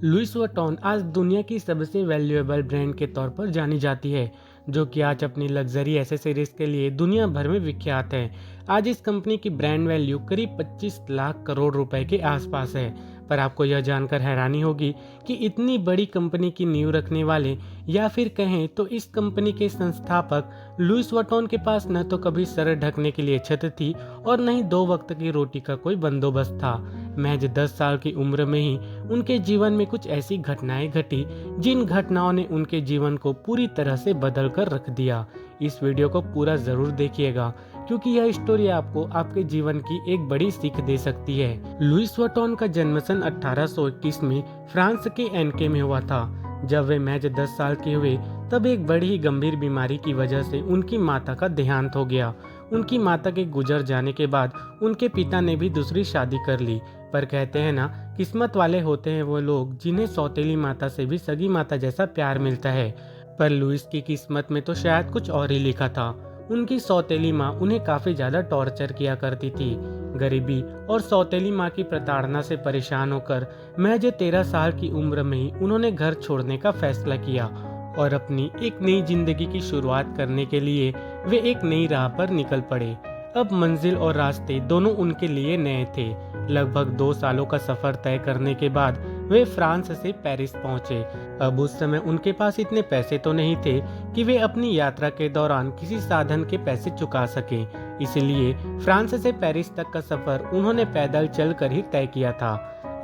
Louis Vuitton आज दुनिया की सबसे वैल्यूएबल ब्रांड के तौर पर जानी जाती है, जो कि आज अपनी लग्जरी एसेसरीज के लिए दुनिया भर में विख्यात है। आज इस कंपनी की ब्रांड वैल्यू करीब 25 लाख करोड़ रुपए के आसपास है। पर आपको यह जानकर हैरानी होगी कि इतनी बड़ी कंपनी की नींव रखने वाले या फिर कहें तो इस कंपनी के संस्थापक लुइस वुइटन के पास न तो कभी सर ढकने के लिए छत थी और न ही 2 वक्त की रोटी का कोई बंदोबस्त था। महज 10 साल की उम्र में ही उनके जीवन में कुछ ऐसी घटनाएं घटी जिन घटनाओं ने उनके जीवन को पूरी तरह से बदल कर रख दिया। इस वीडियो को पूरा जरूर देखिएगा, क्योंकि यह स्टोरी आपको आपके जीवन की एक बड़ी सीख दे सकती है। लुइस वुइटन का जन्म सन 1821 में फ्रांस के एनके में हुआ था। जब वे महज 10 साल के हुए तब एक बड़ी ही गंभीर बीमारी की वजह से उनकी माता का देहांत हो गया। उनकी माता के गुजर जाने के बाद उनके पिता ने भी दूसरी शादी कर ली। पर कहते हैं ना, किस्मत वाले होते हैं वो लोग जिन्हें सौतेली माता से भी सगी माता जैसा प्यार मिलता है। पर लुइस की किस्मत में तो शायद कुछ और ही लिखा था। उनकी सौतेली माँ उन्हें काफी ज्यादा टॉर्चर किया करती थी। गरीबी और सौतेली माँ की प्रताड़ना से परेशान होकर महज 13 साल की उम्र में ही उन्होंने घर छोड़ने का फैसला किया और अपनी एक नई जिंदगी की शुरुआत करने के लिए वे एक नई राह पर निकल पड़े। अब मंजिल और रास्ते दोनों उनके लिए नए थे। लगभग 2 सालों का सफर तय करने के बाद वे फ्रांस से पेरिस पहुंचे। अब उस समय उनके पास इतने पैसे तो नहीं थे कि वे अपनी यात्रा के दौरान किसी साधन के पैसे चुका सकें। इसलिए फ्रांस से पेरिस तक का सफर उन्होंने पैदल चलकर ही तय किया था।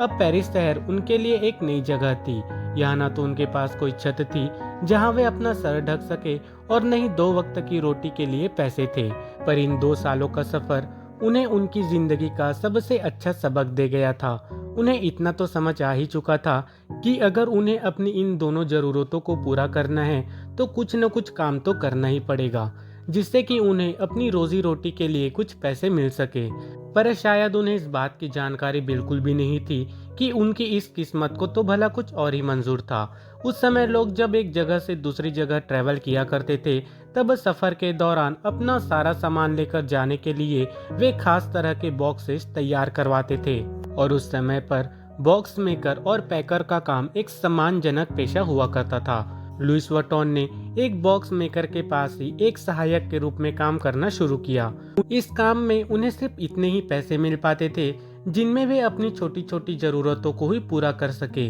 अब पेरिस शहर उनके लिए एक नई जगह थी। यहाँ न तो उनके पास कोई छत थी जहाँ वे अपना सर ढक सके और न ही 2 वक्त की रोटी के लिए पैसे थे। पर इन 2 सालों का सफर उन्हें उनकी जिंदगी का सबसे अच्छा सबक दे गया था। उन्हें इतना तो समझ आ ही चुका था कि अगर उन्हें अपनी इन दोनों जरूरतों को पूरा करना है तो कुछ न कुछ काम तो करना ही पड़ेगा, जिससे कि उन्हें अपनी रोजी रोटी के लिए कुछ पैसे मिल सके। पर शायद उन्हें इस बात की जानकारी बिल्कुल भी नहीं थी कि उनकी इस किस्मत को तो भला कुछ और ही मंजूर था। उस समय लोग जब एक जगह से दूसरी जगह ट्रैवल किया करते थे, तब सफर के दौरान अपना सारा सामान लेकर जाने के लिए वे खास तरह के बॉक्सेस तैयार करवाते थे। और उस समय पर बॉक्स मेकर और पैकर का काम एक सम्मानजनक पेशा हुआ करता था। लुइस वुइटन ने एक बॉक्स मेकर के पास ही एक सहायक के रूप में काम करना शुरू किया। इस काम में उन्हें सिर्फ इतने ही पैसे मिल पाते थे जिनमें वे अपनी छोटी छोटी जरूरतों को ही पूरा कर सके।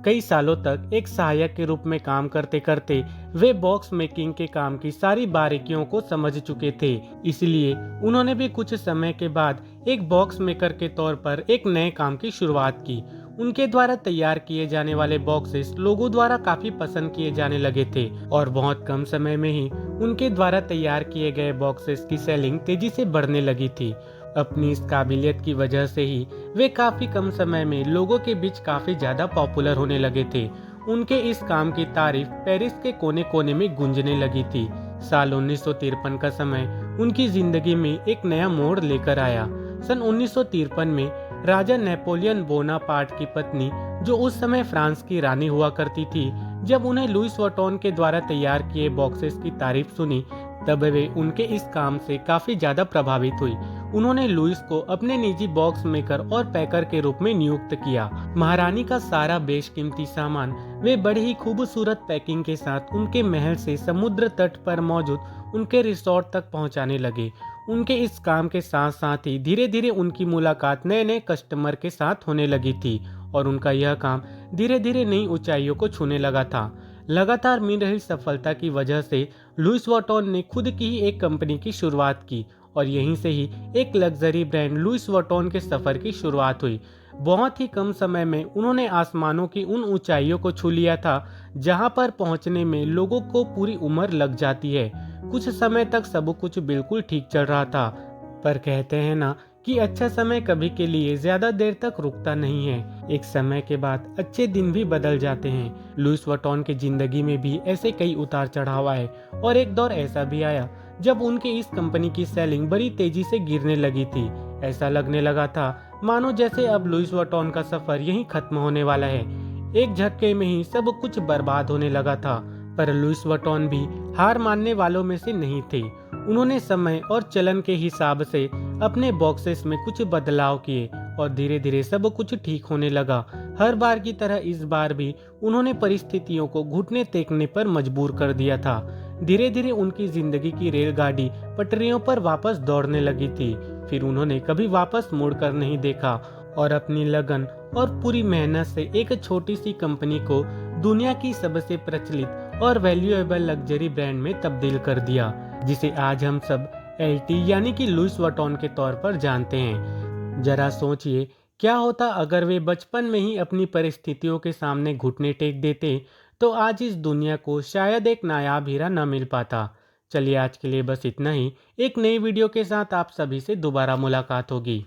कई सालों तक एक सहायक के रूप में काम करते करते वे बॉक्स मेकिंग के काम की सारी बारीकियों को समझ चुके थे। इसलिए उन्होंने भी कुछ समय के बाद एक बॉक्स मेकर के तौर पर एक नए काम की शुरुआत की। उनके द्वारा तैयार किए जाने वाले बॉक्सेस लोगों द्वारा काफी पसंद किए जाने लगे थे और बहुत कम समय में ही उनके द्वारा तैयार किए गए बॉक्सेस की सेलिंग तेजी से बढ़ने लगी थी। अपनी इस काबिलियत की वजह से ही वे काफी कम समय में लोगों के बीच काफी ज्यादा पॉपुलर होने लगे थे। उनके इस काम की तारीफ पेरिस के कोने कोने में गूंजने लगी थी। साल 1953 का समय उनकी जिंदगी में एक नया मोड़ लेकर आया। सन 1953 में राजा नेपोलियन बोनापार्ट की पत्नी, जो उस समय फ्रांस की रानी हुआ करती थी, जब उन्हें लुइस वुइटन के द्वारा तैयार किए बॉक्सेस की तारीफ सुनी, तब वे उनके इस काम से काफी ज्यादा प्रभावित हुई। उन्होंने लुइस को अपने निजी बॉक्स मेकर और पैकर के रूप में नियुक्त किया। महारानी का सारा बेशकीमती सामान वे बड़ी ही खूबसूरत पैकिंग के साथ उनके महल से समुद्र तट पर मौजूद उनके रिसोर्ट तक पहुंचाने लगे। उनके इस काम के साथ साथ ही धीरे धीरे उनकी मुलाकात नए नए कस्टमर के साथ होने लगी थी और उनका यह काम धीरे धीरे नई ऊंचाइयों को छूने लगा था। लगातार मिल रही सफलता की वजह से लुइस वुइटन ने खुद की ही एक कंपनी की शुरुआत की और यहीं से ही एक लग्जरी ब्रांड लुइस वुइटन के सफर की शुरुआत हुई। बहुत ही कम समय में उन्होंने आसमानों की उन ऊंचाइयों को छू लिया था जहां पर पहुंचने में लोगों को पूरी उम्र लग जाती है। कुछ समय तक सब कुछ बिल्कुल ठीक चल रहा था, पर कहते हैं ना कि अच्छा समय कभी के लिए ज्यादा देर तक रुकता नहीं है। एक समय के बाद अच्छे दिन भी बदल जाते हैं। लुइस वुइटन की जिंदगी में भी ऐसे कई उतार चढ़ाव आए और एक दौर ऐसा भी आया जब उनके इस कंपनी की सेलिंग बड़ी तेजी से गिरने लगी थी। ऐसा लगने लगा था मानो जैसे अब लुइस वुइटन का सफर यहीं खत्म होने वाला है। एक झटके में ही सब कुछ बर्बाद होने लगा था। पर लुइस वुइटन भी हार मानने वालों में से नहीं थे। उन्होंने समय और चलन के हिसाब से अपने बॉक्सेस में कुछ बदलाव किए और धीरे धीरे सब कुछ ठीक होने लगा। हर बार की तरह इस बार भी उन्होंने परिस्थितियों को घुटने टेकने पर मजबूर कर दिया था। धीरे धीरे उनकी जिंदगी की रेलगाड़ी पटरियों पर वापस दौड़ने लगी थी। फिर उन्होंने कभी वापस मुड़कर नहीं देखा और अपनी लगन और पूरी मेहनत से एक छोटी सी कंपनी को दुनिया की सबसे प्रचलित और वैल्यूएबल लग्जरी ब्रांड में तब्दील कर दिया, जिसे आज हम सब एलटी यानी कि लुइस वुइटन के तौर पर जानते हैं। जरा सोचिए, क्या होता अगर वे बचपन में ही अपनी परिस्थितियों के सामने घुटने टेक देते, तो आज इस दुनिया को शायद एक नायाब हीरा न मिल पाता। चलिए आज के लिए बस इतना ही। एक नई वीडियो के साथ आप सभी से दोबारा मुलाकात होगी।